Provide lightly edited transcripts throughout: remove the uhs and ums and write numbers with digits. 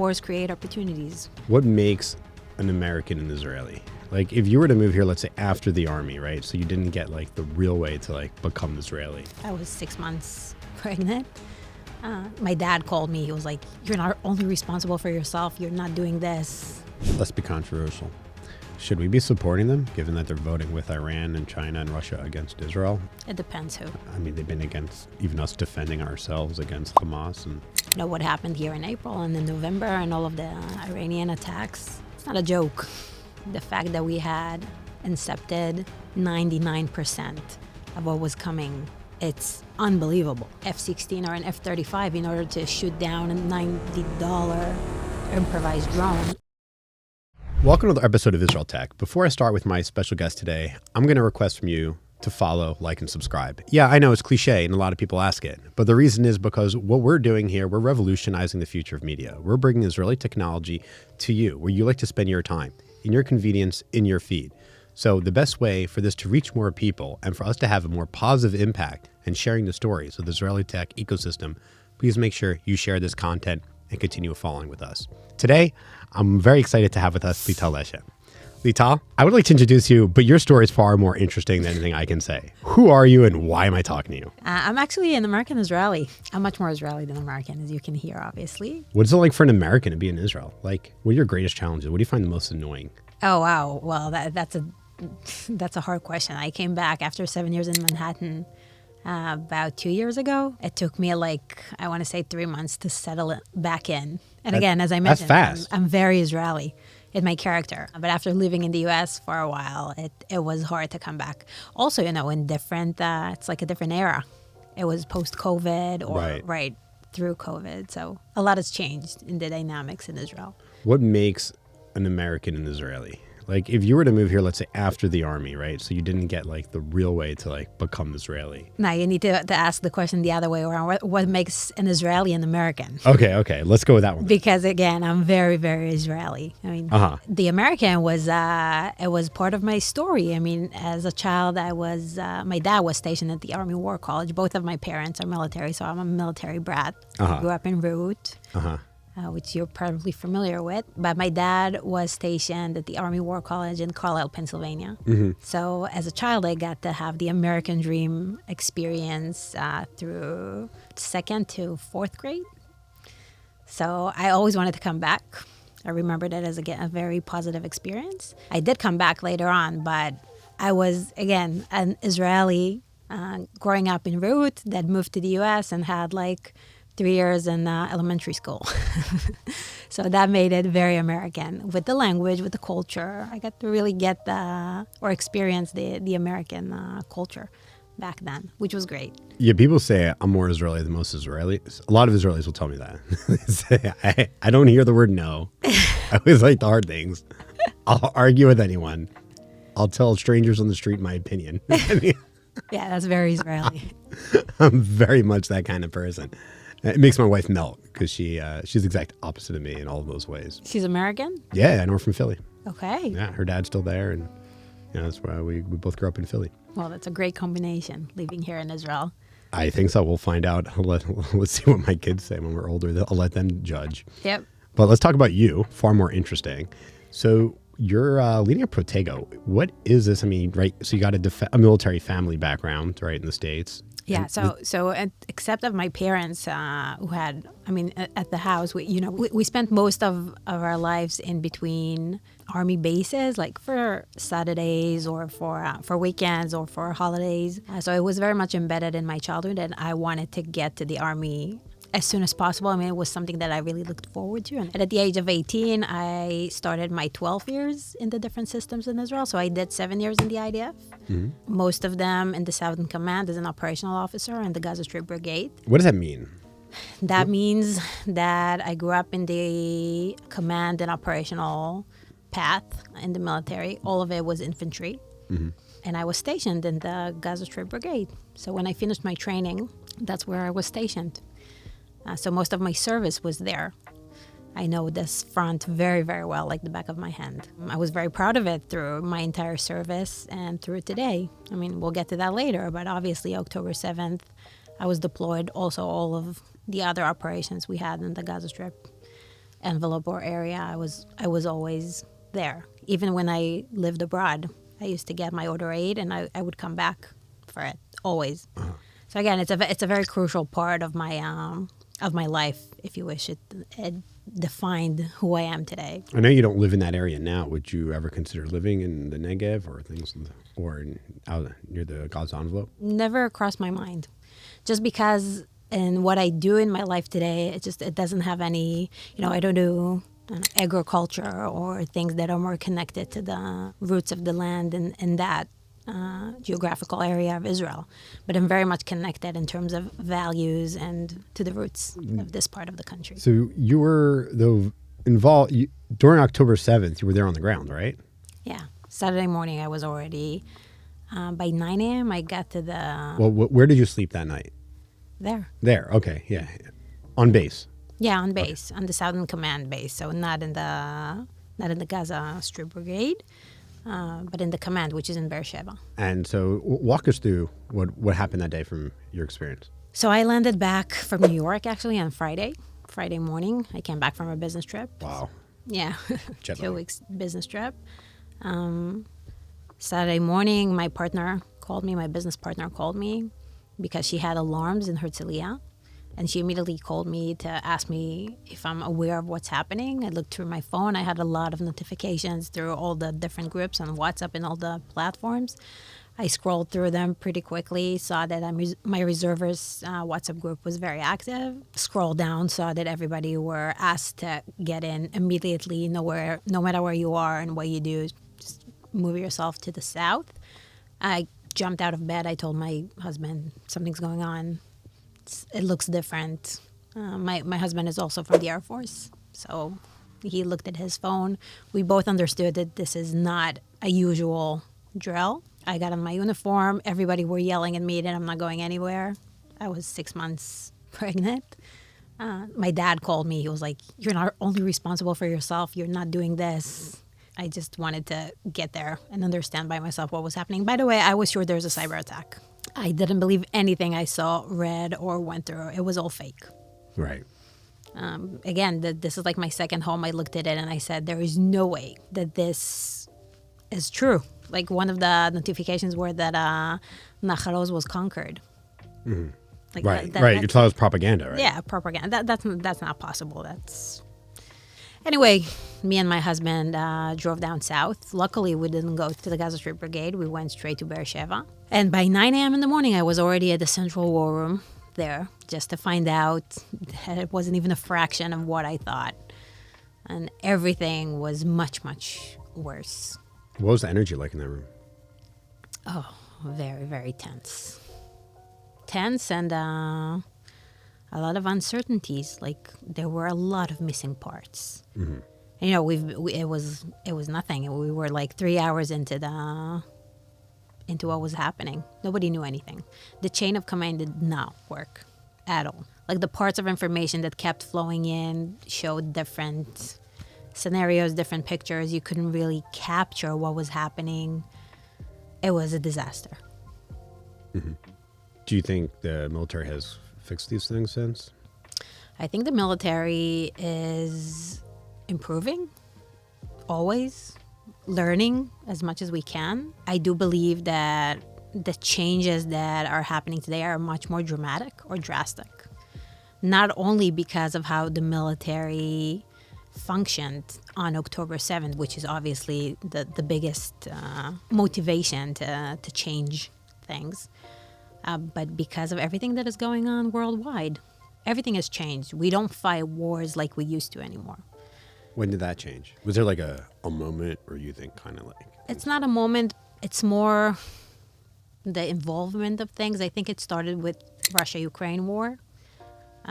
wars create opportunities. What makes an American an Israeli? Like, if you were to move here, let's say after the army, right? So you didn't get like the real way to like become Israeli. I was 6 months pregnant. My dad called me. He was like, "You're not only responsible for yourself. You're not doing this." Let's be controversial. Should we be supporting them, given that they're voting with Iran and China and Russia against Israel? It depends who. I mean, they've been against even us defending ourselves against Hamas. And You know what happened here in April and in November and all of the Iranian attacks? It's not a joke. The fact that we had incepted 99% of what was coming, it's unbelievable. F-16 or an F-35 in order to shoot down a $90 improvised drone. welcome to the episode of Israel Tech. Before I start with my special guest today, I'm going to request from you to follow, like, and subscribe. Yeah, I know it's cliche and a lot of people ask it, but the reason is because what we're doing here, we're revolutionizing the future of media. We're bringing Israeli technology to you, where you like to spend your time, in your convenience, in your feed. So the best way for this to reach more people and for us to have a more positive impact and sharing the stories of the Israeli tech ecosystem, please make sure you share this content and continue following with us. Today, I'm very excited to have with us Lital Leshem. Lital, I would like to introduce you, but your story is far more interesting than anything I can say. Who are you and why am I talking to you? I'm actually an American Israeli. I'm much more Israeli than American, as you can hear, obviously. What is it like for an American to be in Israel? Like, what are your greatest challenges? What do you find the most annoying? Oh, wow. Well, that's a hard question. I came back after 7 years in Manhattan about 2 years ago. It took me I want to say 3 months to settle it back in. And again, as I mentioned, that's fast. I'm very Israeli in my character. But after living in the U.S. for a while, it was hard to come back. Also, in different, it's like a different era. It was post-COVID or right through COVID. So a lot has changed in the dynamics in Israel. What makes an American an Israeli? Like, if you were to move here, let's say after the army, right? So you didn't get like the real way to like become Israeli. Now you need to ask the question the other way around. What makes an Israeli an American? Okay. Let's go with that one. Because again, I'm very, very Israeli. I mean, the American was it was part of my story. I mean, as a child, my dad was stationed at the Army War College. Both of my parents are military, so I'm a military brat. Grew up in Beirut. Which you're probably familiar with. But my dad was stationed at the Army War College in Carlisle, Pennsylvania. So as a child, I got to have the American dream experience through 2nd to 4th grade. So I always wanted to come back. I remember that as, again, a very positive experience. I did come back later on, but I was, again, an Israeli growing up in Beirut that moved to the U.S. and had 3 years in elementary school. So that made it very American with the language, with the culture. I got to really get experience the American culture back then, which was great. Yeah, people say I'm more Israeli than most Israelis. A lot of Israelis will tell me that. They say, I don't hear the word no. I always like the hard things. I'll argue with anyone. I'll tell strangers on the street my opinion. Yeah, that's very Israeli. I'm very much that kind of person. It makes my wife melt because she's the exact opposite of me in all of those ways. She's American? Yeah, I know her from Philly. Okay. Yeah, her dad's still there, and that's why we both grew up in Philly. Well, that's a great combination, living here in Israel. I think so. We'll find out. Let's see what my kids say when we're older. I'll let them judge. Yep. But let's talk about you. Far more interesting. So you're leading a Protego. What is this? I mean, right? So you got a military family background, right, in the States. Yeah, so except of my parents who had, at the house, we spent most of our lives in between army bases, like for Saturdays or for weekends or for holidays. So it was very much embedded in my childhood, and I wanted to get to the army as soon as possible. I mean, it was something that I really looked forward to. And at the age of 18, I started my 12 years in the different systems in Israel. So I did 7 years in the IDF, most of them in the Southern Command as an operational officer in the Gaza Strip Brigade. What does that mean? That means that I grew up in the command and operational path in the military. All of it was infantry. And I was stationed in the Gaza Strip Brigade. So when I finished my training, that's where I was stationed. So most of my service was there. I know this front very, very well, like the back of my hand. I was very proud of it through my entire service and through today. I mean, we'll get to that later, but obviously October 7th, I was deployed. Also, all of the other operations we had in the Gaza Strip. envelope or area, I was always there. Even when I lived abroad, I used to get my order aid, and I would come back for it always. So again, it's a very crucial part of my life, if you wish. It defined who I am today. I know you don't live in that area now. Would you ever consider living in the Negev out near the Gaza envelope? Never crossed my mind. Just because in what I do in my life today, it doesn't have any, I don't do agriculture or things that are more connected to the roots of the land and that geographical area of Israel. But I'm very much connected in terms of values and to the roots of this part of the country. So you were, though, involved during October 7th, you were there on the ground, right? Yeah. Saturday morning, I was already, by 9 a.m., I got to the... Well, where did you sleep that night? There. There, okay, yeah. On base? Yeah, on base, on the Southern Command base. So not in the Gaza Strip Brigade, but in the command, which is in Beersheba. And so walk us through what happened that day from your experience. So I landed back from New York, actually, on Friday morning. I came back from a business trip. Wow. Yeah, 2 weeks business trip. Saturday morning, my business partner called me because she had alarms in Herzliya. And she immediately called me to ask me if I'm aware of what's happening. I looked through my phone. I had a lot of notifications through all the different groups on WhatsApp and all the platforms. I scrolled through them pretty quickly, saw that my reservists WhatsApp group was very active. Scrolled down, saw that everybody were asked to get in immediately, no matter where you are and what you do, just move yourself to the south. I jumped out of bed. I told my husband, something's going on. It looks different. My husband is also from the Air Force, so he looked at his phone. We both understood that this is not a usual drill. I got on my uniform. Everybody were yelling at me that I'm not going anywhere. I was 6 months pregnant. My dad called me. He was like, "You're not only responsible for yourself. You're not doing this." I just wanted to get there and understand by myself what was happening. By the way, I was sure there was a cyber attack. I didn't believe anything I saw, read, or went through. It was all fake. Right. Again, this is like my second home. I looked at it and I said, there is no way that this is true. Like one of the notifications were that Nacharoz was conquered. Mm-hmm. Like right. You thought it was propaganda, right? Yeah, propaganda. That's not possible. Anyway, me and my husband drove down south. Luckily, we didn't go to the Gaza Strip Brigade. We went straight to Beersheba. And by 9 a.m. in the morning, I was already at the Central War Room there just to find out that it wasn't even a fraction of what I thought. And everything was much, much worse. What was the energy like in that room? Oh, very, very tense. Tense and a lot of uncertainties. Like there were a lot of missing parts. Mm-hmm. And, it was nothing. We were like 3 hours into what was happening. Nobody knew anything. The chain of command did not work at all. Like the parts of information that kept flowing in showed different scenarios, different pictures. You couldn't really capture what was happening. It was a disaster. Mm-hmm. Do you think the military has fixed these things since? I think the military is improving, always learning as much as we can. I do believe that the changes that are happening today are much more dramatic or drastic. Not only because of how the military functioned on October 7th, which is obviously the biggest motivation to change things, but because of everything that is going on worldwide. Everything has changed. We don't fight wars like we used to anymore. When did that change? Was there like a moment where you think kind of like... It's not a moment. It's more the involvement of things. I think it started with Russia-Ukraine war,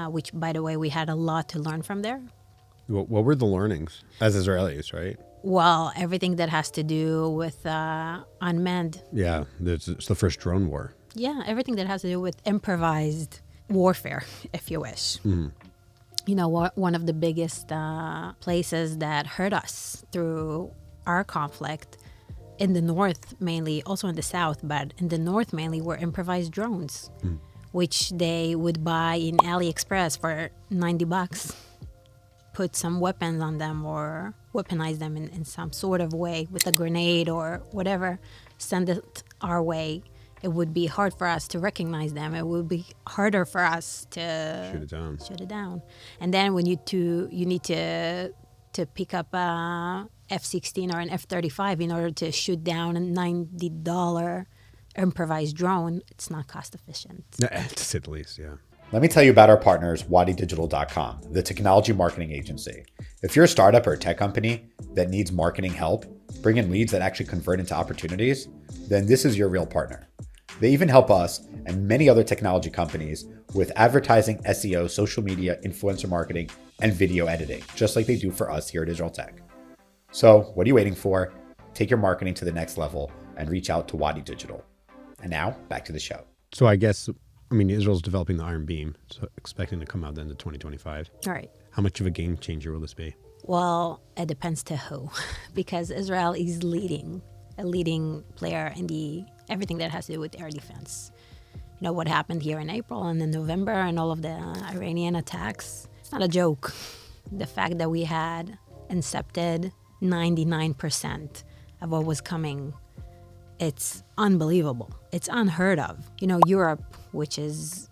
which, by the way, we had a lot to learn from there. What were the learnings as Israelis, right? Well, everything that has to do with unmanned. Yeah, it's the first drone war. Yeah, everything that has to do with improvised warfare, if you wish. Mm-hmm. You know, one of the biggest places that hurt us through our conflict in the north mainly, also in the south, but in the north mainly were improvised drones, which they would buy in AliExpress for $90. put some weapons on them or weaponize them in some sort of way with a grenade or whatever, send it our way, it would be hard for us to recognize them. It would be harder for us to shoot it down. And then when you need to pick up a F-16 or an F-35 in order to shoot down a $90 improvised drone, it's not cost efficient. To say the least, yeah. Let me tell you about our partners, wadidigital.com, the technology marketing agency. If you're a startup or a tech company that needs marketing help, bring in leads that actually convert into opportunities, then this is your real partner. They even help us and many other technology companies with advertising, SEO, social media, influencer marketing, and video editing, just like they do for us here at Israel Tech. So what are you waiting for? Take your marketing to the next level and reach out to Wadi Digital. And now back to the show. So I guess, Israel's developing the Iron Beam, so expecting to come out then to 2025. All right. How much of a game changer will this be? Well, it depends to who, because Israel is a leading player in everything that has to do with air defense. You know what happened here in April and in November and all of the Iranian attacks. It's not a joke. The fact that we had incepted 99% of what was coming, it's unbelievable. It's unheard of. Europe, which is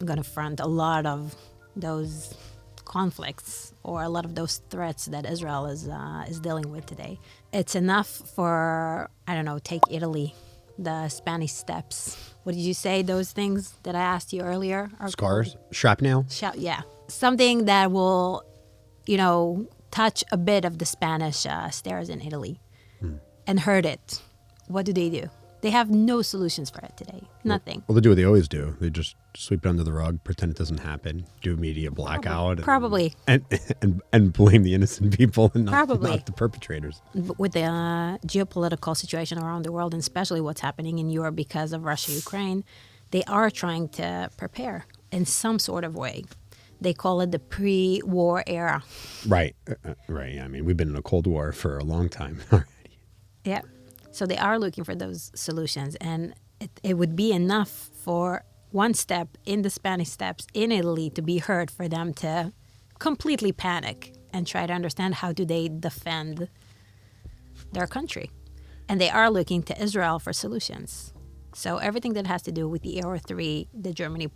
going to front a lot of those conflicts or a lot of those threats that Israel is dealing with today. It's enough for, take Italy, the Spanish steps. What did you say, those things that I asked you earlier? Scars? Shrapnel? Yeah. Something that will, touch a bit of the Spanish stairs in Italy and hurt it. What do? They have no solutions for it today. Nothing. Well, they do what they always do. They just sweep it under the rug, pretend it doesn't happen, do a media blackout. Probably. And blame the innocent people and not the perpetrators. With the geopolitical situation around the world, and especially what's happening in Europe because of Russia-Ukraine, they are trying to prepare in some sort of way. They call it the pre-war era. Right. Right. We've been in a Cold War for a long time already. Yeah. So they are looking for those solutions, and it would be enough for one step in the Spanish steps in Italy to be heard for them to completely panic and try to understand how do they defend their country. And they are looking to Israel for solutions. So everything that has to do with the Arrow 3 that Germany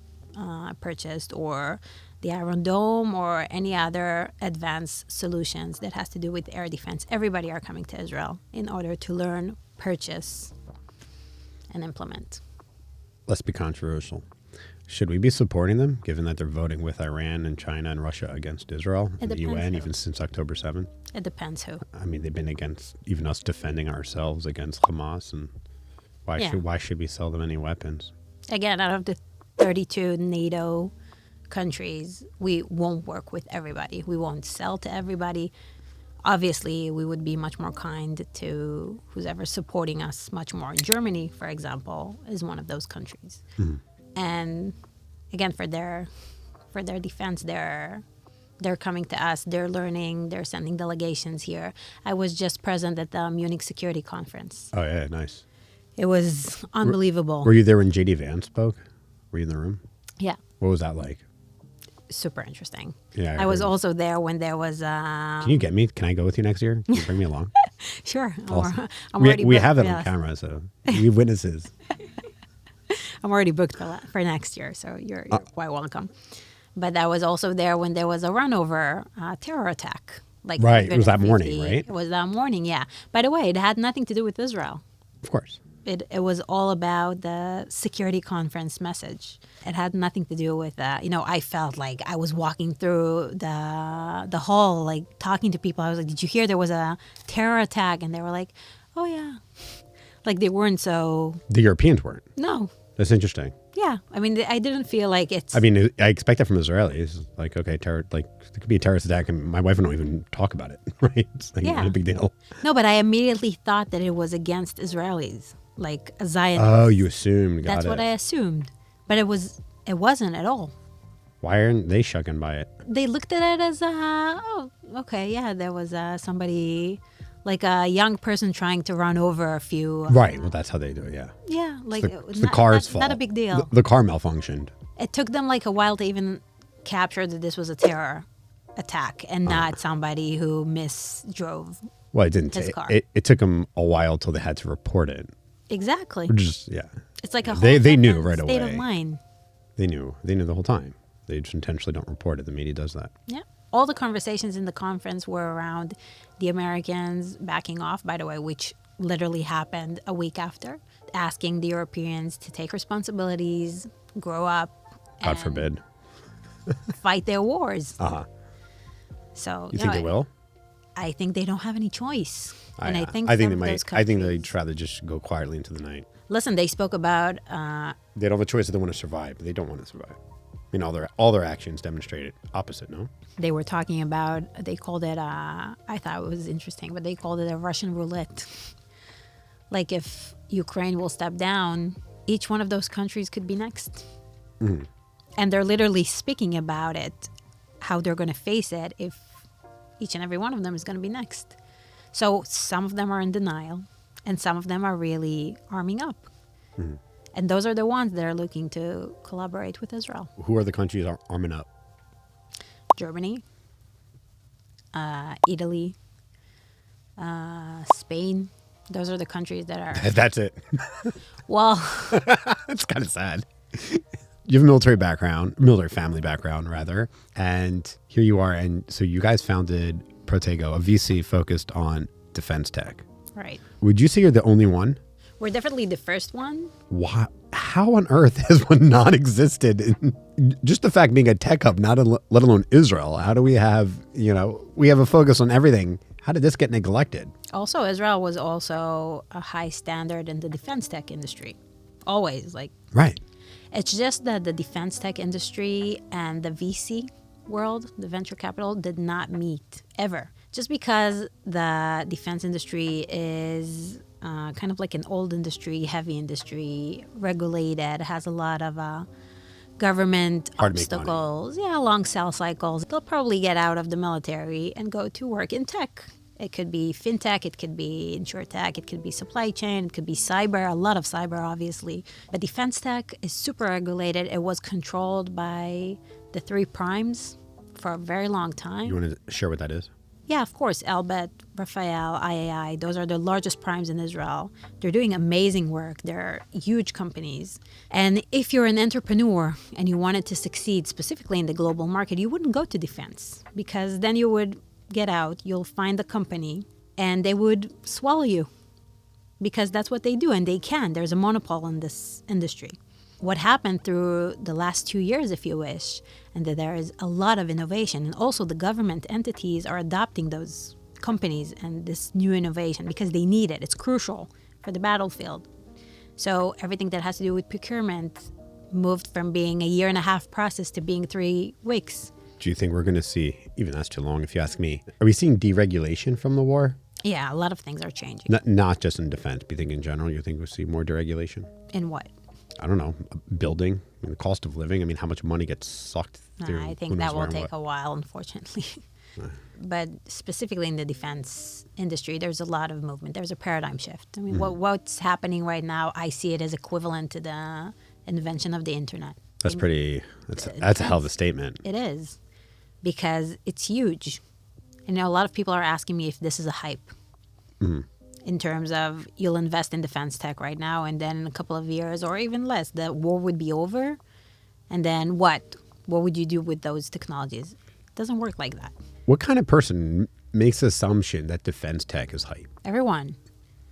purchased, or the Iron Dome, or any other advanced solutions that has to do with air defense, everybody are coming to Israel in order to learn, purchase, and implement. Let's be controversial. Should we be supporting them, given that they're voting with Iran and China and Russia against Israel in the UN, even since October 7th? It depends who. They've been against even us defending ourselves against Hamas, and why should we sell them any weapons? Again, out of the 32 NATO countries, we won't work with everybody. We won't sell to everybody. Obviously, we would be much more kind to who's ever supporting us much more. Germany, for example, is one of those countries. Mm-hmm. And again, for their defense, they're coming to us. They're learning. They're sending delegations here. I was just present at the Munich Security Conference. Oh, yeah, nice. It was unbelievable. Were you there when J.D. Vance spoke? Were you in the room? Yeah. What was that like? Super interesting. Yeah, I was also there when there was. Can you get me? Can I go with you next year? Can you bring me along? Sure. Awesome. I'm already we booked, have that on camera, so we have witnesses. I'm already booked for next year, so you're quite welcome. But I was also there when there was a runover terror attack. Right. It was that morning, right? It was that morning, yeah. By the way, it had nothing to do with Israel. Of course. It was all about the security conference message. It had nothing to do with I felt like I was walking through the hall, like talking to people. I was like, did you hear there was a terror attack? And they were like, oh, yeah. Like they weren't so... The Europeans weren't? No. That's interesting. Yeah. I didn't feel like it's... I expect that from Israelis. Like, okay, there could be a terrorist attack, and my wife won't even talk about it, right? It's not a big deal. No, but I immediately thought that it was against Israelis. Like a Zionist. Oh, you assumed. That's what I assumed. But it wasn't at all. Why aren't they shucking by it? They looked at it as, okay, yeah, there was somebody, like a young person trying to run over a few. Right, well, that's how they do it, yeah. Yeah, like it's the car's fault. Not a big deal. The car malfunctioned. It took them like a while to even capture that this was a terror attack and not somebody who misdrove Well, it didn't. his car. It took them a while till they had to report it. Exactly. Just It's like a whole they knew different right state away. of mind. They knew the whole time. They just intentionally don't report it. The media does that. Yeah. All the conversations in the conference were around the Americans backing off, by the way, which literally happened a week after, asking the Europeans to take responsibilities, grow up, God and forbid. fight their wars. Uh-huh. So You think they will? I think they don't have any choice. And I think they some of might. those I think countries- they'd rather just go quietly into the night. Listen, they spoke about They don't have a choice if they want to survive. They don't want to survive. I mean, all their actions demonstrated opposite. No. they were talking about, they called it, I thought it was interesting, but they called it a Russian roulette. Like if Ukraine will step down, each one of those countries could be next. Mm-hmm. And they're literally speaking about it, how they're going to face it if each and every one of them is going to be next. So some of them are in denial and some of them are really arming up. Mm-hmm. And those are the ones that are looking to collaborate with Israel. Who are the countries arming up? Germany, Italy, Spain. Those are the countries that are. That's it. Well, It's kind of sad. You have a military family background, rather. And here you are. And so you guys founded Protego, a VC focused on defense tech. right. Would you say you're the only one? We're definitely the first one. Why? How on earth has one not existed? Just the fact being a tech hub, let alone Israel. How do we have, we have a focus on everything. How did this get neglected? Also, Israel was also a high standard in the defense tech industry. Always. Right. It's just that the defense tech industry and the VC world, the venture capital, did not meet ever. Just because the defense industry is kind of like an old industry, heavy industry, regulated, has a lot of government Hard to make money. obstacles, long sales cycles. They'll probably get out of the military and go to work in tech. It could be fintech, it could be insurtech, it could be supply chain, it could be cyber, a lot of cyber, obviously. But defense tech is super regulated. It was controlled by the three primes for a very long time. You want to share what that is? Yeah, of course. Elbit, Rafael, IAI, those are the largest primes in Israel. They're doing amazing work. They're huge companies. And if you're an entrepreneur and you wanted to succeed specifically in the global market, you wouldn't go to defense because then you would get out, you'll find the company, and they would swallow you because that's what they do, and they can. There's a monopoly in this industry. What happened through the last 2 years, if you wish, and that there is a lot of innovation, and also the government entities are adopting those companies and this new innovation because they need it. It's crucial for the battlefield. So everything that has to do with procurement moved from being a 1.5-year process to being 3 weeks. Do you think we're going to see, even that's too long if you ask me, are we seeing deregulation from the war? Yeah, a lot of things are changing. Not just in defense, but you think in general, you think we'll see more deregulation? In what? I don't know, building, the cost of living. I mean, how much money gets sucked through? I think that will take a while, unfortunately. But specifically in the defense industry, there's a lot of movement. There's a paradigm shift. I mean, what's happening right now, I see it as equivalent to the invention of the internet. That's that's a hell of a statement. It is, because it's huge. And a lot of people are asking me if this is a hype. In terms of you'll invest in defense tech right now, and then in a couple of years or even less, the war would be over. And then what? What would you do with those technologies? It doesn't work like that. What kind of person makes the assumption that defense tech is hype? Everyone.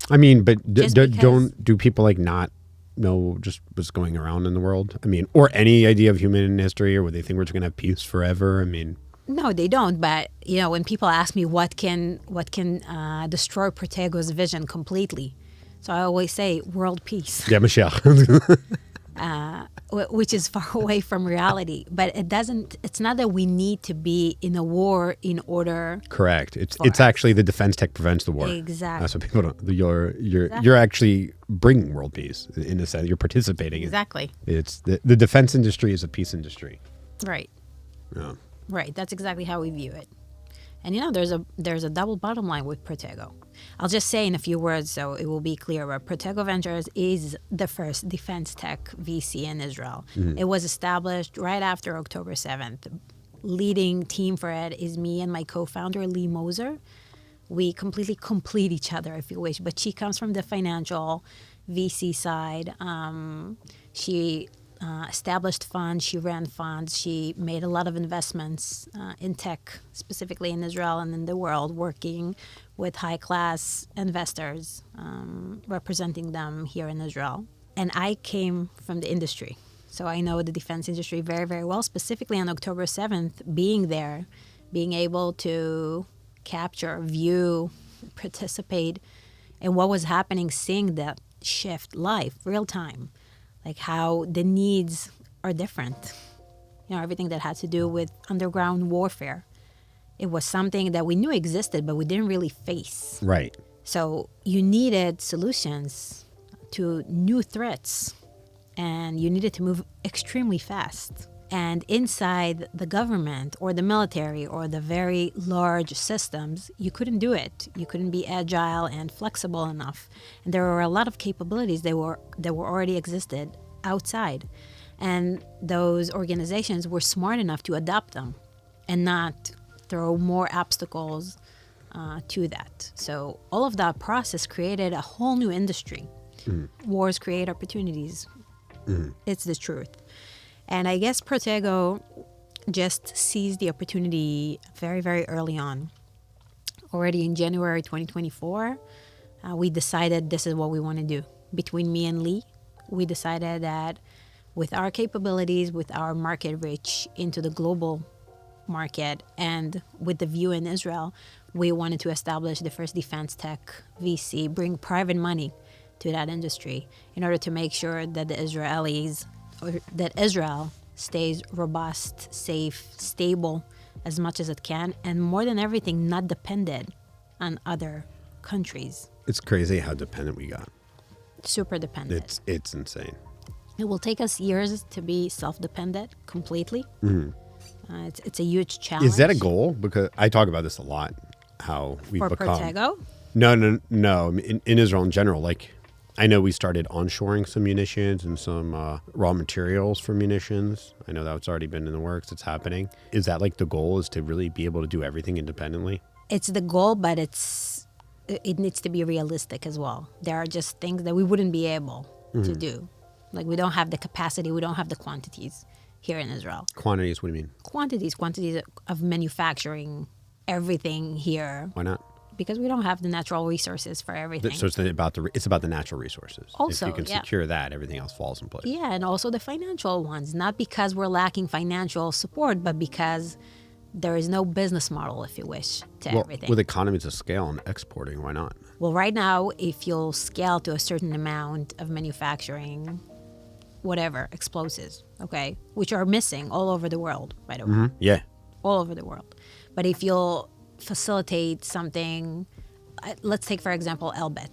I mean, but Just because- do people not know just what's going around in the world? I mean, or any idea of human history, or would they think we're just going to have peace forever? I mean, No, they don't. But when people ask me what can destroy Protego's vision completely, so I always say world peace, yeah, Michelle. which is far away from reality. But it doesn't. It's not that we need to be in a war in order. Correct. It's actually the defense tech prevents the war. Exactly. That's what people don't. You're actually bringing world peace in a sense. You're participating. Exactly. It's the defense industry is a peace industry. Right. Yeah. Right. That's exactly how we view it. And there's a double bottom line with Protego. I'll just say in a few words so it will be clear. But Protego Ventures is the first defense tech VC in Israel. It was established right after October 7th leading team for it is me and my co-founder, Lee Moser. We completely complete each other, if you wish. But she comes from the financial VC side. She established funds. She ran funds. She made a lot of investments in tech, specifically in Israel and in the world, working with high-class investors, representing them here in Israel. And I came from the industry. So I know the defense industry very, very well, specifically on October 7th, being there, being able to capture, view, participate in what was happening, seeing that shift live, real time, like how the needs are different. Everything that had to do with underground warfare. It was something that we knew existed, but we didn't really face. Right. So you needed solutions to new threats, and you needed to move extremely fast. And inside the government or the military or the very large systems, you couldn't do it. You couldn't be agile and flexible enough. And there were a lot of capabilities that were already existed outside. And those organizations were smart enough to adopt them and not throw more obstacles to that. So all of that process created a whole new industry. Wars create opportunities. It's the truth. And I guess Protego just seized the opportunity very, very early on. Already in January 2024, we decided this is what we want to do. Between me and Lee, we decided that with our capabilities, with our market reach into the global market, and with the view in Israel, we wanted to establish the first defense tech VC, bring private money to that industry in order to make sure that that Israel stays robust, safe, stable as much as it can, and more than everything, not dependent on other countries. It's crazy how dependent we got. Super dependent. It's insane. It will take us years to be self-dependent completely. It's a huge challenge. Is that a goal? Because I talk about this a lot, how we've for become... Protego? No. In Israel in general, like... I know we started onshoring some munitions and some raw materials for munitions. I know that's already been in the works. It's happening. Is that like the goal, is to really be able to do everything independently? It's the goal, but it needs to be realistic as well. There are just things that we wouldn't be able to do. Like we don't have the capacity, we don't have the quantities here in Israel. Quantities, what do you mean? Quantities of manufacturing everything here. Why not? Because we don't have the natural resources for everything. So it's about the natural resources. Also, if you can secure that, everything else falls in place. Yeah, and also the financial ones. Not because we're lacking financial support, but because there is no business model, if you wish, to everything. With economies of scale and exporting, why not? Well, right now, if you'll scale to a certain amount of manufacturing, whatever, explosives, okay, which are missing all over the world, by the way. Yeah. All over the world. But if you'll facilitate something, let's take, for example, Elbit,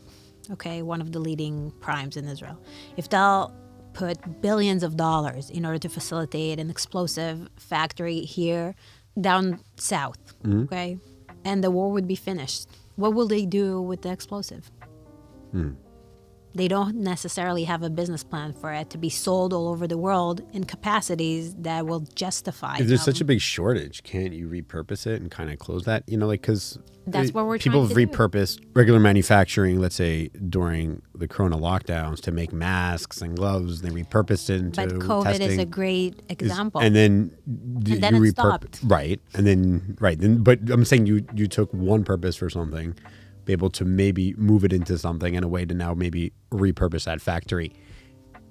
okay, one of the leading primes in Israel. If they'll put billions of dollars in order to facilitate an explosive factory here down south, okay, and the war would be finished, what will they do with the explosive? They don't necessarily have a business plan for it to be sold all over the world in capacities that will justify. If there's such a big shortage, can't you repurpose it and kind of close that? because that's what we're people trying to have repurposed regular manufacturing, let's say during the Corona lockdowns, to make masks and gloves. They repurposed it into testing. But COVID is a great example. And then it stopped. Right. But I'm saying you took one purpose for something, be able to maybe move it into something in a way to now maybe repurpose that factory.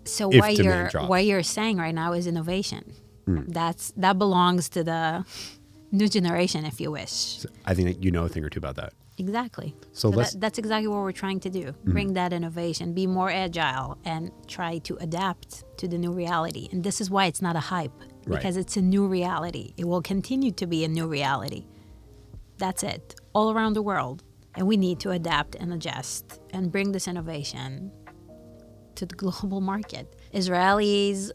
So what you're saying right now is innovation. That belongs to the new generation, if you wish. So I think that you know a thing or two about that. Exactly. So that's exactly what we're trying to do. Bring that innovation, be more agile, and try to adapt to the new reality. And this is why it's not a hype, because it's a new reality. It will continue to be a new reality. That's it, all around the world. And we need to adapt and adjust and bring this innovation to the global market. Israelis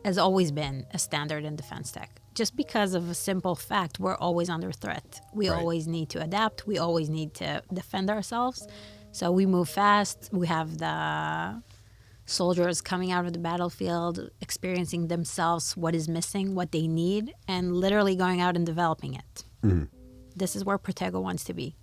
has always been a standard in defense tech. Just because of a simple fact, we're always under threat. We always need to adapt. We always need to defend ourselves. So we move fast. We have the soldiers coming out of the battlefield, experiencing themselves what is missing, what they need, and literally going out and developing it. Mm-hmm. This is where Protego wants to be.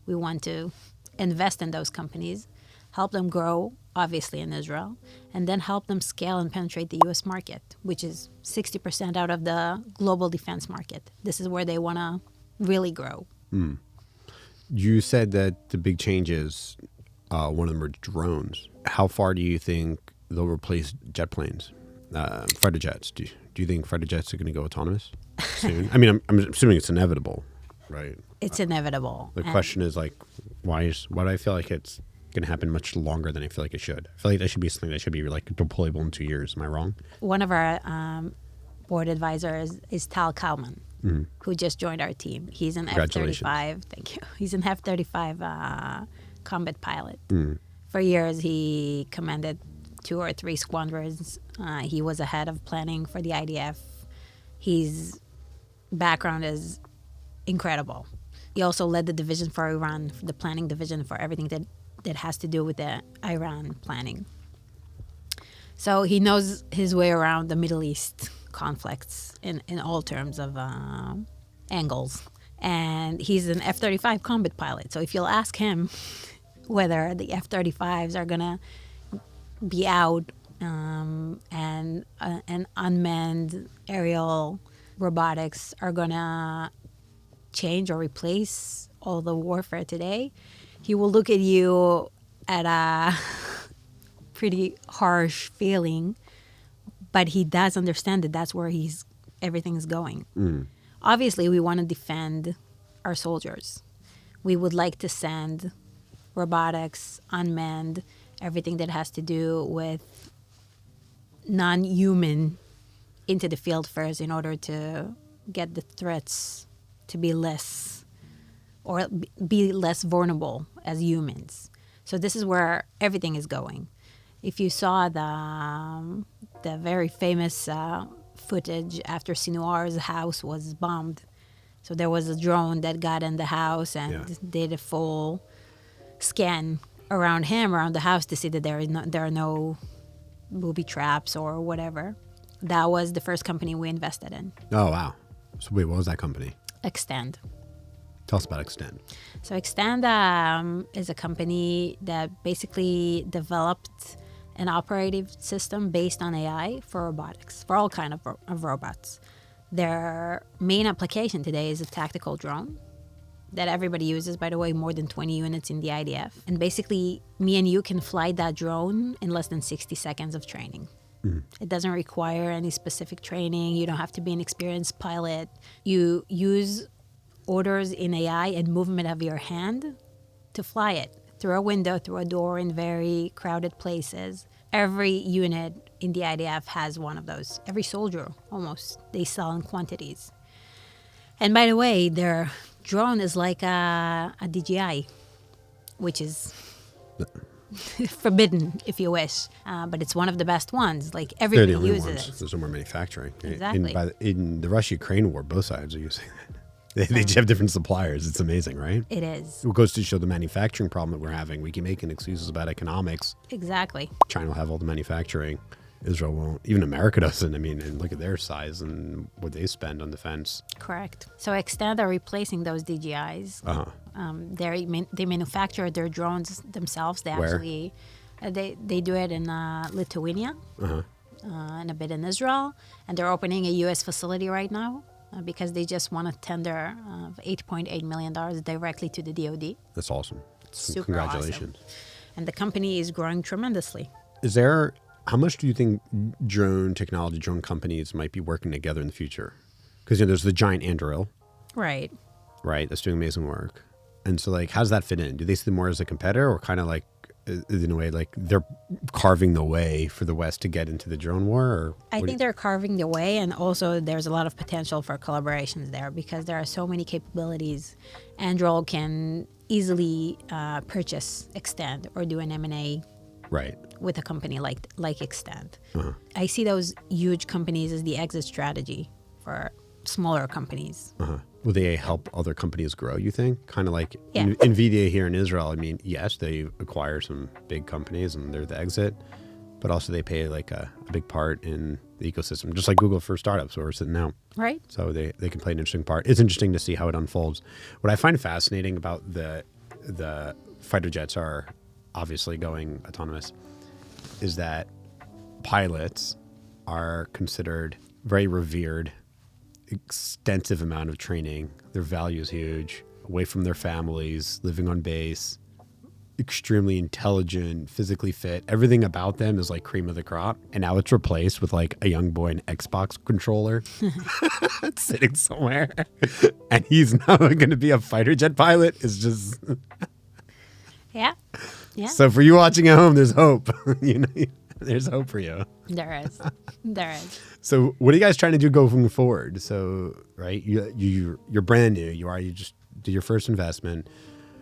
We want to invest in those companies, help them grow, obviously in Israel, and then help them scale and penetrate the U.S. market, which is 60% out of the global defense market. This is where they want to really grow. Mm. You said that the big changes, one of them are drones. How far do you think they'll replace jet planes, fighter jets? Do you think fighter jets are going to go autonomous soon? I mean, I'm assuming it's inevitable, right? It's inevitable. The question is like, why do I feel like it's going to happen much longer than I feel like it should? I feel like that should be something that should be like deployable in 2 years. Am I wrong? One of our board advisors is Tal Kalman, who just joined our team. He's an F-35. Thank you. He's an F-35 combat pilot. For years, he commanded 2 or 3 squadrons. He was a head of planning for the IDF. His background is incredible. He also led the division for Iran, the planning division for everything that has to do with the Iran planning. So he knows his way around the Middle East conflicts in all terms of angles. And he's an F-35 combat pilot. So if you'll ask him whether the F-35s are going to be out and unmanned aerial robotics are going to change or replace all the warfare today, he will look at you at a pretty harsh feeling, but he does understand that that's where everything's going. Obviously, we want to defend our soldiers. We would like to send robotics, unmanned, everything that has to do with non-human into the field first in order to get the threats to be less or be less vulnerable as humans. So this is where everything is going. If you saw the very famous footage after Sinwar's house was bombed, so there was a drone that got in the house and did a full scan around the house to see that there are no booby traps or whatever. That was the first company we invested in. Oh, wow. So wait, what was that company? Extend. Tell us about Extend. So Extend is a company that basically developed an operating system based on AI for robotics, for all kinds of robots. Their main application today is a tactical drone that everybody uses, by the way, more than 20 units in the IDF. And basically, me and you can fly that drone in less than 60 seconds of training. It doesn't require any specific training. You don't have to be an experienced pilot. You use orders in AI and movement of your hand to fly it through a window, through a door in very crowded places. Every unit in the IDF has one of those. Every soldier, almost, they sell in quantities. And by the way, their drone is like a DJI, which is forbidden, if you wish. But it's one of the best ones. Like, everybody uses it. There's no more manufacturing. Exactly. In the Russia-Ukraine war, both sides are using that. They just have different suppliers. It's amazing, right? It is. It goes to show the manufacturing problem that we're having. We keep making excuses about economics. Exactly. China will have all the manufacturing. Israel won't. Even America doesn't. I mean, and look at their size and what they spend on defense. Correct. So Extend are replacing those DJIs. They manufacture their drones themselves. They actually, they do it in Lithuania and a bit in Israel. And they're opening a U.S. facility right now. Because they just won a tender of $8.8 million directly to the DoD. That's awesome. Super Congratulations. Awesome. And the company is growing tremendously. How much do you think drone companies might be working together in the future? Because there's the giant Anduril. Right. Right, that's doing amazing work. And so, like, how does that fit in? Do they see them more as a competitor or kind of like, in a way, like they're carving the way for the West to get into the drone war? Or I think they're carving the way, and also there's a lot of potential for collaborations there because there are so many capabilities. Anduril can easily purchase Extend or do an M&A with a company like Extend. I see those huge companies as the exit strategy for smaller companies. Will they help other companies grow, you think? Kind of like NVIDIA here in Israel. I mean, yes, they acquire some big companies and they're the exit. but also they play like a big part in the ecosystem, just like Google for startups where we're sitting now. Right. So they can play an interesting part. It's interesting to see how it unfolds. What I find fascinating about the fighter jets are obviously going autonomous is that pilots are considered very revered, extensive amount of training. Their value is huge, away from their families, living on base, extremely intelligent, physically fit. Everything about them is like cream of the crop. And now it's replaced with like a young boy in Xbox controller sitting somewhere. And he's now going to be a fighter jet pilot. It's just... Yeah. Yeah. So for you watching at home, there's hope. There's hope for you. There is. There is. So what are you guys trying to do going forward? So, right, you're brand new. You just did your first investment.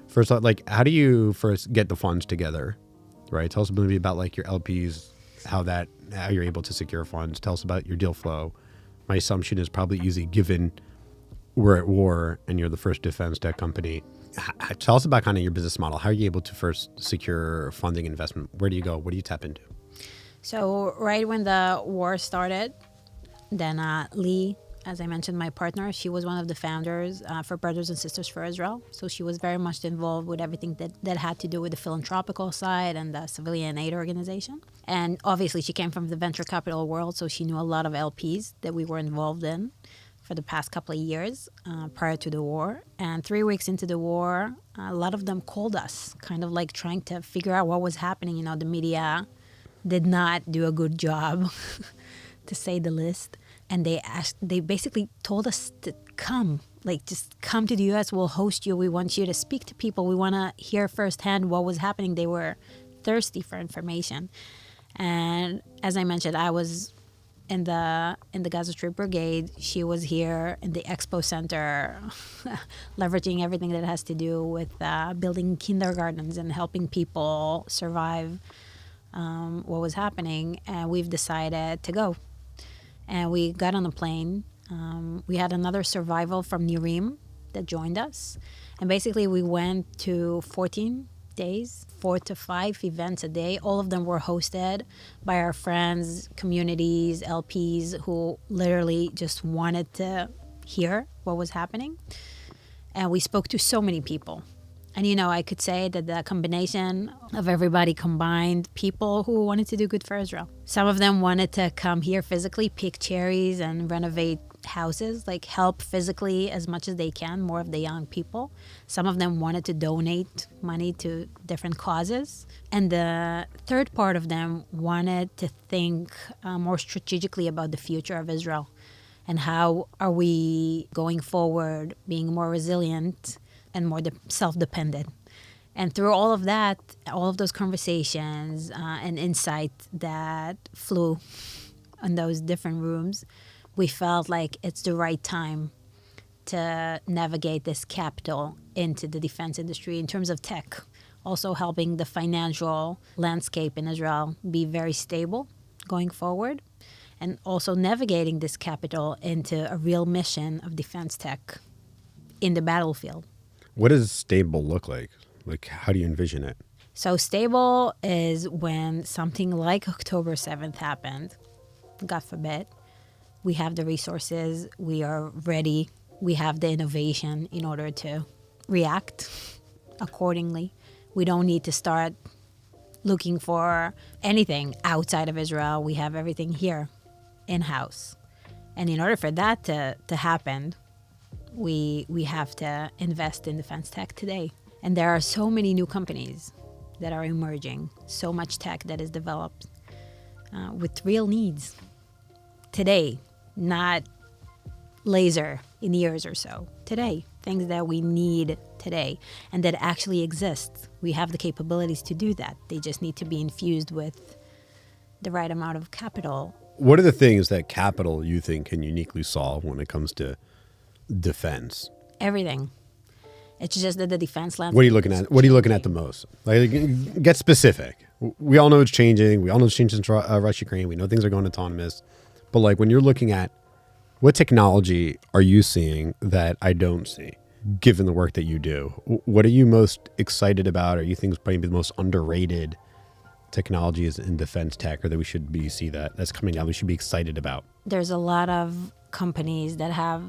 First, like, how do you first get the funds together, right? Tell us a little bit about like your LPs, how you're able to secure funds. Tell us about your deal flow. My assumption is probably easy given we're at war and you're the first defense tech company. Tell us about kind of your business model. How are you able to first secure funding investment? Where do you go? What do you tap into? So right when the war started, then Lee, as I mentioned, my partner, she was one of the founders for Brothers and Sisters for Israel. So she was very much involved with everything that had to do with the philanthropical side and the civilian aid organization. And obviously she came from the venture capital world, so she knew a lot of LPs that we were involved in for the past couple of years prior to the war. And 3 weeks into the war, a lot of them called us, kind of like trying to figure out what was happening. The media did not do a good job, to say the least. And they basically told us to come, like just come to the U.S. We'll host you. We want you to speak to people. We want to hear firsthand what was happening. They were thirsty for information. And as I mentioned, I was in the Gaza Strip Brigade. She was here in the Expo Center, leveraging everything that has to do with building kindergartens and helping people survive what was happening. And we've decided to go. And we got on a plane. We had another survival from Nirim that joined us. And basically we went to 14 days, 4 to 5 events a day. All of them were hosted by our friends, communities, LPs who literally just wanted to hear what was happening. And we spoke to so many people. And, I could say that the combination of everybody combined people who wanted to do good for Israel. Some of them wanted to come here physically, pick cherries and renovate houses, like help physically as much as they can, more of the young people. Some of them wanted to donate money to different causes. And the third part of them wanted to think more strategically about the future of Israel and how are we going forward being more resilient and more self-dependent. And through all of that, all of those conversations and insight that flew in those different rooms, we felt like it's the right time to navigate this capital into the defense industry in terms of tech, also helping the financial landscape in Israel be very stable going forward, and also navigating this capital into a real mission of defense tech in the battlefield. What does stable look like? Like, how do you envision it? So stable is when something like October 7th happened, God forbid. We have the resources, we are ready, we have the innovation in order to react accordingly. We don't need to start looking for anything outside of Israel. We have everything here in-house. And in order for that to happen, we have to invest in defense tech today. And there are so many new companies that are emerging, so much tech that is developed with real needs today, not later in years or so. Today, things that we need today and that actually exist. We have the capabilities to do that. They just need to be infused with the right amount of capital. What are the things that capital you think can uniquely solve when it comes to defense? Everything. It's just that the defense landscape. What are you looking at? What are you looking at the most? Like, get specific. We all know it's changing. We all know it's changed since Russia, Ukraine. We know things are going autonomous. But like when you're looking at what technology are you seeing that I don't see, given the work that you do? What are you most excited about? Or you think is probably the most underrated technologies in defense tech, or that we should be that's coming out, we should be excited about? There's a lot of companies that have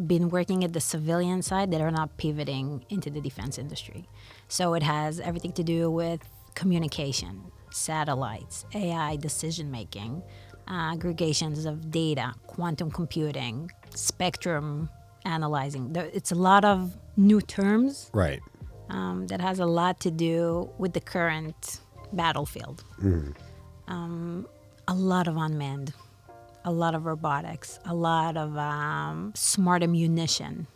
been working at the civilian side that are not pivoting into the defense industry. So it has everything to do with communication, satellites, AI decision making, aggregations of data, quantum computing, spectrum analyzing. It's a lot of new terms, right? That has a lot to do with the current battlefield. A lot of unmanned, a lot of robotics, a lot of smart ammunition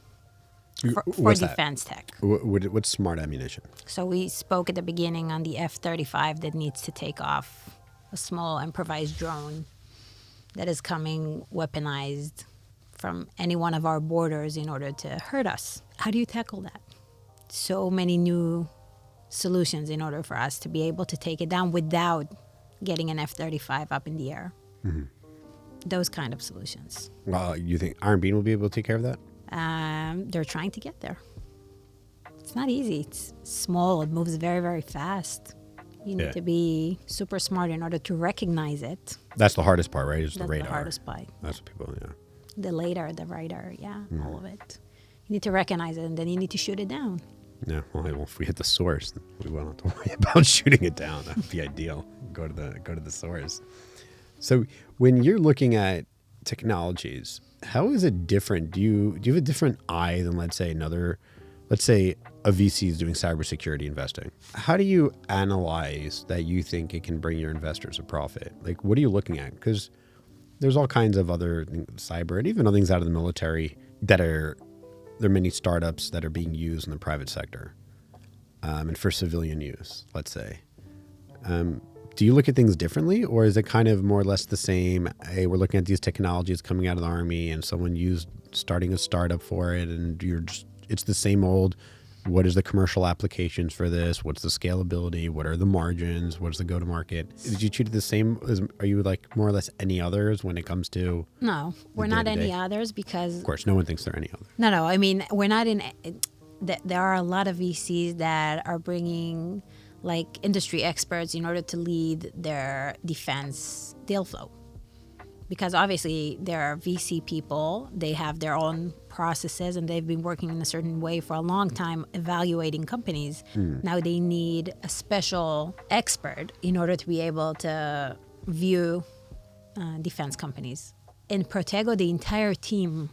for defense tech. What's smart ammunition? So we spoke at the beginning on the F-35 that needs to take off a small improvised drone that is coming weaponized from any one of our borders in order to hurt us. How do you tackle that? So many new solutions in order for us to be able to take it down without getting an F-35 up in the air. Mm-hmm. Those kind of solutions. Well, you think Iron Beam will be able to take care of that? They're trying to get there. It's not easy. It's small. It moves very, very fast. You need to be super smart in order to recognize it. That's the hardest part, right? Is the radar. That's the hardest part. That's what people, The radar, the radar, all of it. You need to recognize it, and then you need to shoot it down. Yeah, well, if we hit the source, we won't have to worry about shooting it down. That would be ideal. Go to the source. So when you're looking at technologies, how is it different? Do you have a different eye than, let's say, a VC is doing cybersecurity investing? How do you analyze that you think it can bring your investors a profit? Like, what are you looking at? Because there's all kinds of other cyber and even other things out of the military that there are many startups that are being used in the private sector and for civilian use, let's say. Do you look at things differently, or is it kind of more or less the same? Hey, we're looking at these technologies coming out of the Army and someone starting a startup for it, and it's the same old, what is the commercial applications for this? What's the scalability? What are the margins? What's the go-to-market? Did you treat it the same? Are you like more or less any others when it comes to? No, we're not any others because... Of course, no one thinks they're any other. No, I mean, we're not in... There are a lot of VCs that are bringing like industry experts in order to lead their defense deal flow. Because obviously there are VC people, they have their own processes and they've been working in a certain way for a long time evaluating companies. Now they need a special expert in order to be able to view defense companies. In Protego, the entire team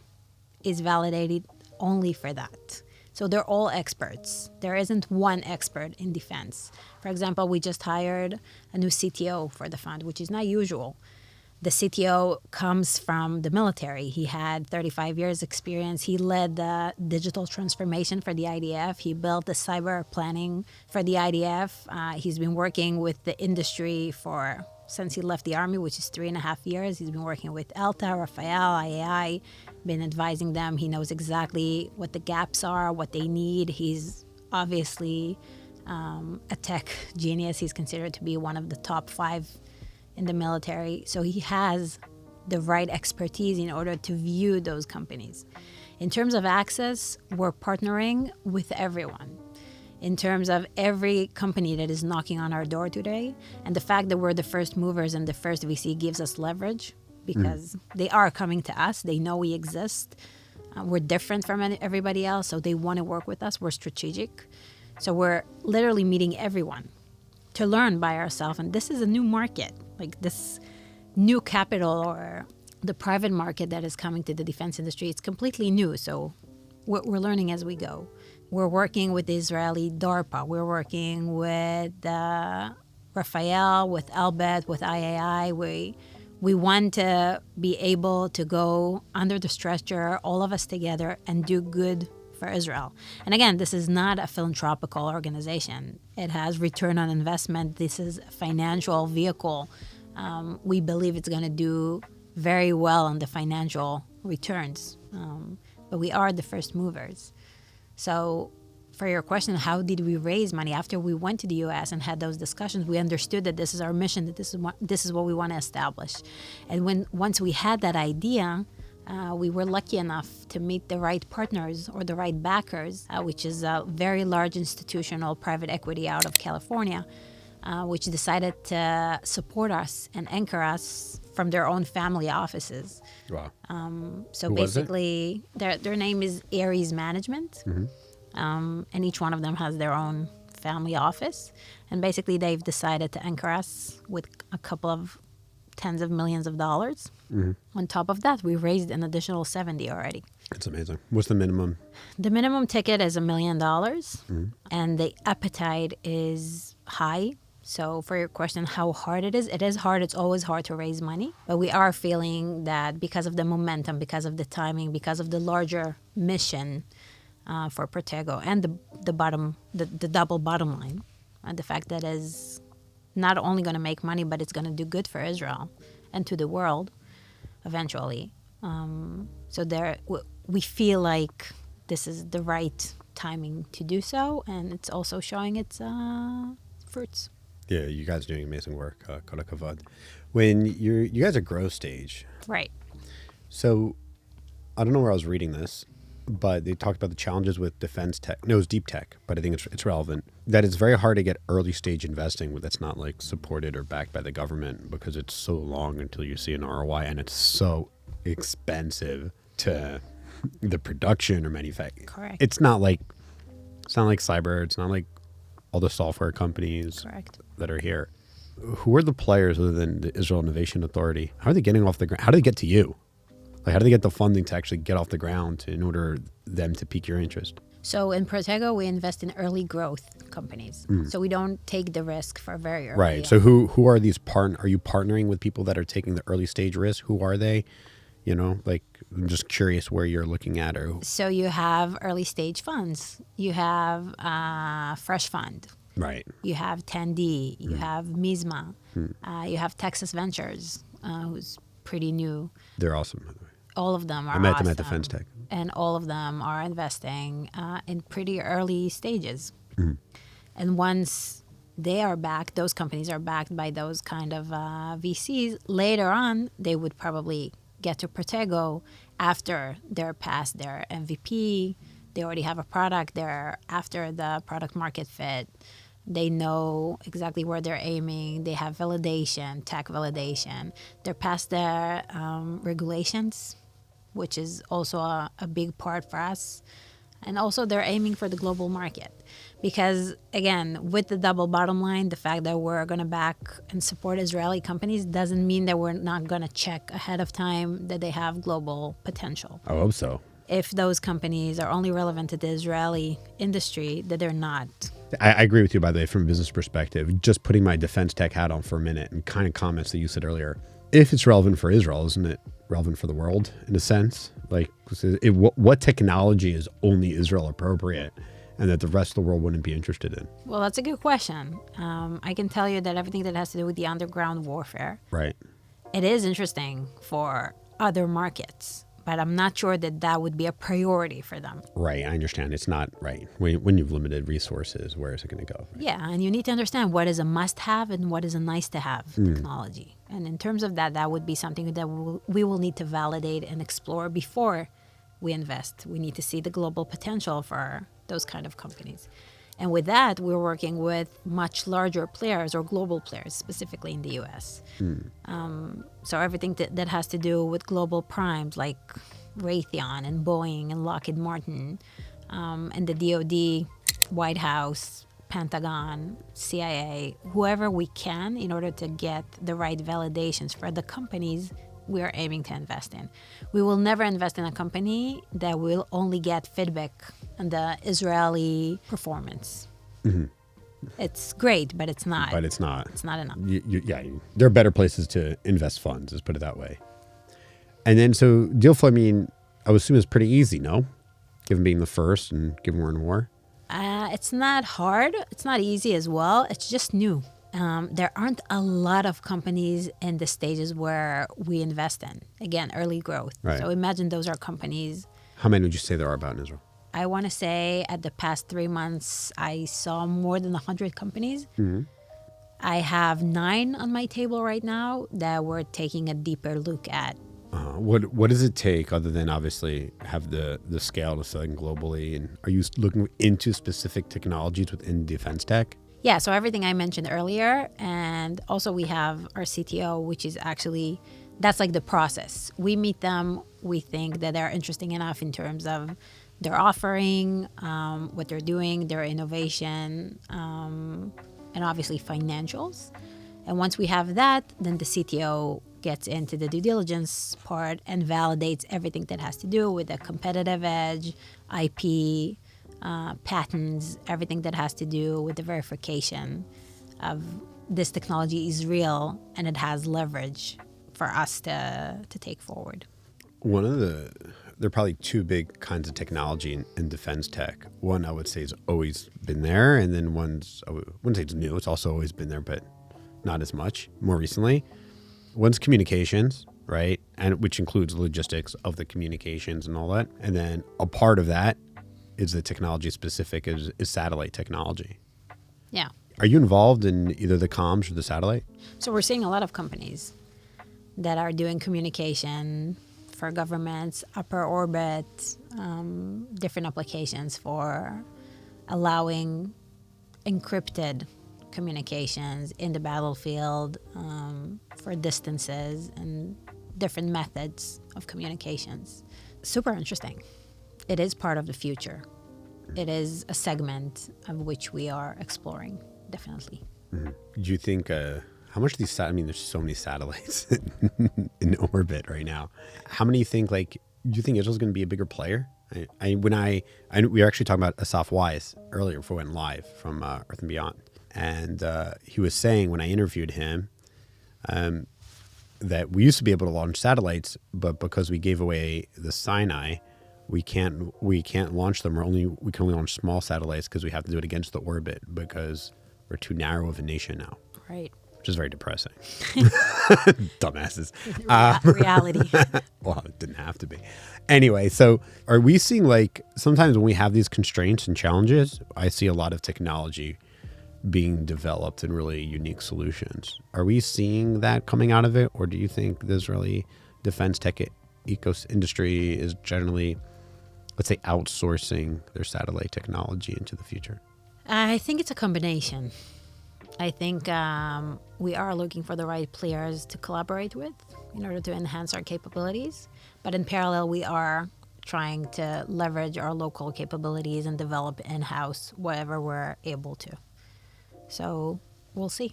is validated only for that. So they're all experts. There isn't one expert in defense. For example, we just hired a new CTO for the fund, which is not usual. The CTO comes from the military. He had 35 years experience. He led the digital transformation for the IDF. He built the cyber planning for the IDF. He's been working with the industry since he left the Army, which is 3.5 years. He's been working with ELTA, Rafael, IAI, been advising them. He knows exactly what the gaps are, what they need. He's obviously a tech genius. He's considered to be one of the top 5 in the military. So he has the right expertise in order to view those companies. In terms of access, we're partnering with everyone. In terms of every company that is knocking on our door today, and the fact that we're the first movers and the first VC gives us leverage because they are coming to us. They know we exist. We're different from everybody else, so they want to work with us. We're strategic. So we're literally meeting everyone to learn by ourselves. And this is a new market, like this new capital or the private market that is coming to the defense industry. It's completely new. So we're learning as we go. We're working with the Israeli DARPA. We're working with Rafael, with Elbet, with IAI. We want to be able to go under the stretcher, all of us together, and do good for Israel. And again, this is not a philanthropical organization. It has return on investment. This is a financial vehicle. We believe it's going to do very well on the financial returns. But we are the first movers. So for your question, how did we raise money? After we went to the U.S. and had those discussions, we understood that this is our mission, that this is what we want to establish. And once we had that idea, we were lucky enough to meet the right partners or the right backers, which is a very large institutional private equity out of California. which decided to support us and anchor us from their own family offices. Wow. So Who was it? basically, their name is Aries Management, and each one of them has their own family office. And basically, they've decided to anchor us with a couple of tens of millions of dollars. On top of that, we raised an additional 70 already. That's amazing. What's the minimum? The minimum ticket is $1 million, and the appetite is high. So for your question, how hard it is hard. It's always hard to raise money. But we are feeling that because of the momentum, because of the timing, because of the larger mission for Protego and the double bottom line, and the fact that is not only going to make money, but it's going to do good for Israel and to the world eventually. So we feel like this is the right timing to do so, and it's also showing its fruits. Yeah, you guys are doing amazing work. Kol hakavod. When you guys are growth stage, Right. so I don't know where I was reading this, but they talked about the challenges with defense tech. No, it was deep tech, but I think it's relevant. That it's very hard to get early stage investing that's not like supported or backed by the government, because it's so long until you see an ROI, and it's so expensive to the production or manufacturing. Correct. It's not like cyber. It's not like all the software companies Correct. that are here. Who are the players other than the Israel Innovation Authority? How are they getting off the ground? How do they get to you? Like, how do they get the funding to actually get off the ground in order them to pique your interest? So in Protego, we invest in early growth companies. So we don't take the risk for very early. Right. So who are these are you partnering with people that are taking the early stage risk? Who are they? You know, like, I'm just curious where you're looking at. So you have early stage funds. You have Fresh Fund. Right. You have 10D. You have Mizma. You have Texas Ventures, who's pretty new. They're awesome, by the way. All of them are I met them at awesome. Defense Tech. And all of them are investing in pretty early stages. And once they are backed, those companies are backed by those kind of VCs, later on, they would probably get to Protego after they're past their MVP. They already have a product. They're after the product market fit. They know exactly where they're aiming. They have validation, tech validation. They're past their regulations, which is also a big part for us. And also they're aiming for the global market. Because, again, with the double bottom line, the fact that we're going to back and support Israeli companies doesn't mean that we're not going to check ahead of time that they have global potential. I hope so. If those companies are only relevant to the Israeli industry, that they're not. I agree with you, by the way, from a business perspective. Just putting my defense tech hat on for a minute, and kind of comments that you said earlier. If it's relevant for Israel, isn't it relevant for the world in a sense? Like, what technology is only Israel appropriate and that the rest of the world wouldn't be interested in? Well, that's a good question. I can tell you that everything that has to do with the underground warfare, Right. it is interesting for other markets, but I'm not sure that would be a priority for them. Right. I understand. It's not right. When you've limited resources, where is it going to go? Right? Yeah, and you need to understand what is a must-have and what is a nice-to-have technology. And in terms of that would be something that we will need to validate and explore before we invest. We need to see the global potential for those kind of companies. And with that, we're working with much larger players or global players, specifically in the U.S. So everything that has to do with global primes like Raytheon and Boeing and Lockheed Martin and the DoD, White House, Pentagon, CIA, whoever we can in order to get the right validations for the companies we are aiming to invest in. We will never invest in a company that will only get feedback on the Israeli performance. It's great, but it's not. But it's not. It's not enough. There are better places to invest funds, let's put it that way. And then, so deal flow, I mean, I would assume it's pretty easy, no? Given being the first and given we're in war. It's not hard. It's not easy as well. It's just new. There aren't a lot of companies in the stages where we invest in. Again, early growth. Right. So imagine those are companies. How many would you say there are about in Israel? I want to say at the past 3 months, I saw more than 100 companies. I have 9 on my table right now that we're taking a deeper look at. What does it take, other than obviously have the scale to selling globally? And are you looking into specific technologies within defense tech? Yeah, so everything I mentioned earlier. And also we have our CTO, which is actually, that's like the process. We meet them. We think that they're interesting enough in terms of their offering, what they're doing, their innovation, and obviously financials. And once we have that, then the CTO gets into the due diligence part and validates everything that has to do with the competitive edge, IP, patents, everything that has to do with the verification of this technology is real and it has leverage for us to take forward. There are probably two big kinds of technology in defense tech. One I would say has always been there, and then I wouldn't say it's new. It's also always been there, but not as much more recently. One's communications, right? And which includes logistics of the communications and all that. And then a part of that is the technology specific is satellite technology. Yeah. Are you involved in either the comms or the satellite? So we're seeing a lot of companies that are doing communication for governments, upper orbit, different applications for allowing encrypted communications in the battlefield, for distances and different methods of communications. Super interesting. It is part of the future. It is a segment of which we are exploring, definitely. Mm-hmm. Do you think, how much of these, there's so many satellites in orbit right now. How many do you think Israel's going to be a bigger player? We were actually talking about Asaf Wise earlier before we went live from Earth and Beyond. And he was saying when I interviewed him that we used to be able to launch satellites, but because we gave away the Sinai, we can't launch them. We can only launch small satellites because we have to do it against the orbit because we're too narrow of a nation now. Right. Which is very depressing. Dumbasses. Reality. Well, it didn't have to be. Anyway, so are we seeing sometimes when we have these constraints and challenges, I see a lot of technology being developed and really unique solutions. Are we seeing that coming out of it? Or do you think the Israeli defense tech industry is generally, let's say, outsourcing their satellite technology into the future? I think it's a combination. I think we are looking for the right players to collaborate with in order to enhance our capabilities. But in parallel, we are trying to leverage our local capabilities and develop in-house whatever we're able to. So we'll see.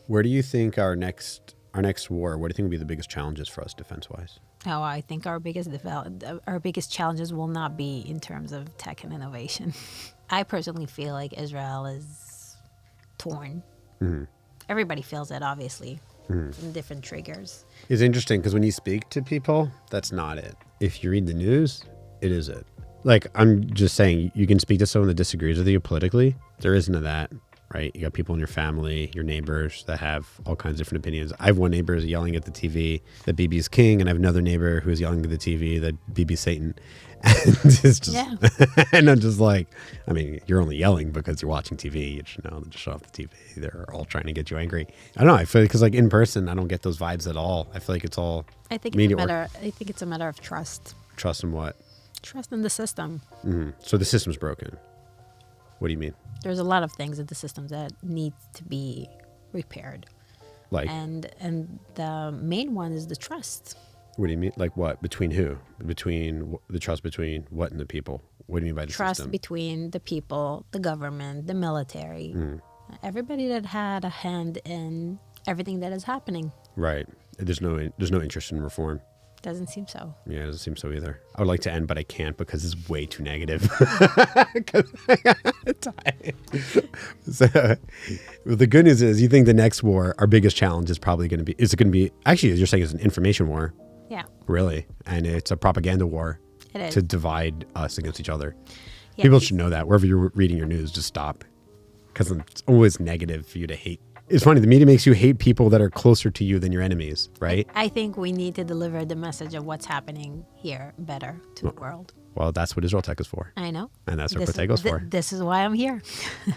Where do you think our next war, what do you think will be the biggest challenges for us defense-wise? Oh, I think our biggest challenges will not be in terms of tech and innovation. I personally feel like Israel is torn. Mm-hmm. Everybody feels it, obviously, from different triggers. It's interesting because when you speak to people, that's not it. If you read the news, it is it. I'm just saying, you can speak to someone that disagrees with you politically. There isn't of that, right? You got people in your family, your neighbors that have all kinds of different opinions. I have one neighbor who's yelling at the TV that Bibi is king, and I have another neighbor who's yelling at the TV that Bibi's Satan. And it's just, yeah. And I'm just you're only yelling because you're watching TV. You should know, just shut off the TV. They're all trying to get you angry. I don't know. I feel because in person, I don't get those vibes at all. I feel like it's all. I think it's a matter of trust. Trust in what? Trust in the system. Mm-hmm. So the system's broken. What do you mean? There's a lot of things in the system that need to be repaired. And the main one is the trust. What do you mean? What? Between who? Between the trust between what and the people? What do you mean by the trust system? Between the people, the government, the military, everybody that had a hand in everything that is happening. Right. There's no interest in reform. Doesn't seem so. Yeah, it doesn't seem so either. I would like to end, but I can't because it's way too negative. So, the good news is, you think the next war, our biggest challenge is probably going to be, actually, as you're saying, it's an information war. Yeah. Really. And it's a propaganda war. It is. To divide us against each other. Yeah, people should know that. Wherever you're reading your news, just stop. Because it's always negative for you to hate. It's funny, the media makes you hate people that are closer to you than your enemies, right? I think we need to deliver the message of what's happening here better to the world. Well, that's what Israel Tech is for. I know. And that's what Protego is for. This is why I'm here.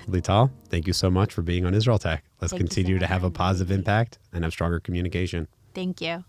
Lital, thank you so much for being on Israel Tech. Let's continue to have a positive impact and have stronger communication. Thank you.